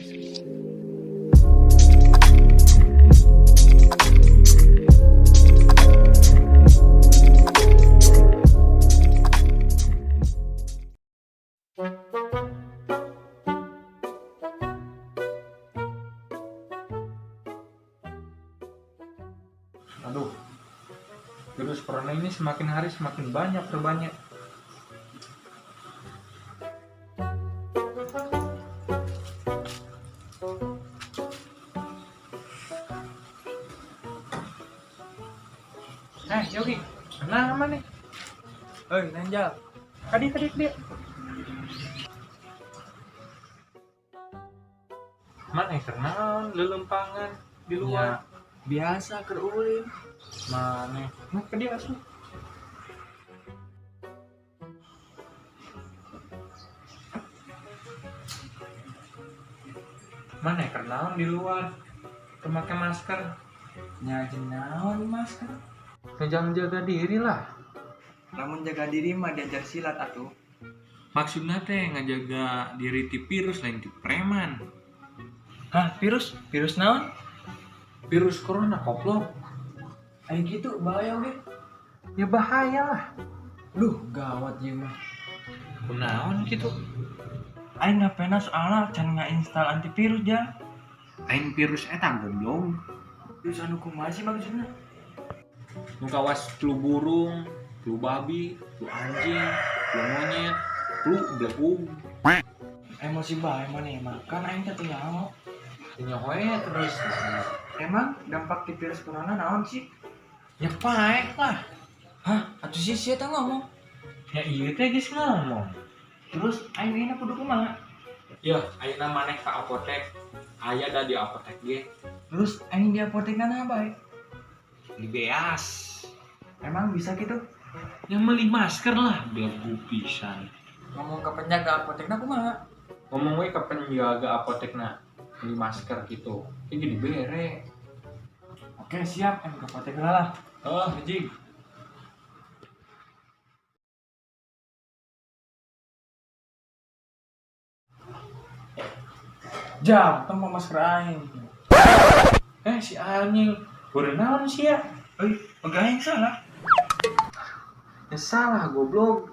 Aduh, virus corona ini semakin hari semakin banyak terbanyak. Yogi, kenapa nih? Nanjal. Kadi. Mana kenaon lelempangan di luar? Biasa kerulin. Mana? Nah, kadi asuh. Mana kenaon di luar? Memakai masker. Nya naon masker. Jangan jaga diri lah. Namun jaga diri mah diajar silat atuh. Maksudnya teh ngajaga diri ti virus lain ti preman. Hah, virus? Virus naon? Virus corona koplok. Ayo gitu bahaya we. Ya bahaya lah. Duh, gawat ieu mah. Kunaon gitu? Aing ngapena soalna can ngainstall antivirus ja. Lain virus eta goblok. Virus anu kumaha sih maksudna? Nu kawas flu burung, flu babi, flu anjing, flu monyet, flu blegum. Emosi bae maneh mah. Kan aing teh teu nyaho. Nya hoe terus. Emang dampak di virus corona naon sih? Ya paek lah. Hah, atuh sih sia teh ngomong. Ya iya teh geus ngomong. Terus aing ayeuna kudu kumaha? Ya, ayeuna maneh ka apotek. Aya da di apotek ge. Terus aing di apotek na bae. Di beas. Emang bisa gitu? Yang beli masker lah, belagu pisan. Ngomong ke penjaga apotekna kumaha? Ngomong we ke penjaga apotekna beli masker gitu. Ini jadi bere. Oke, siap. Em ke apotek lah. Oh, anjing. Jam, tong mau masker aing. Si anjing. Beureun naon sih ya? Oke aing salah. Ya salah goblok.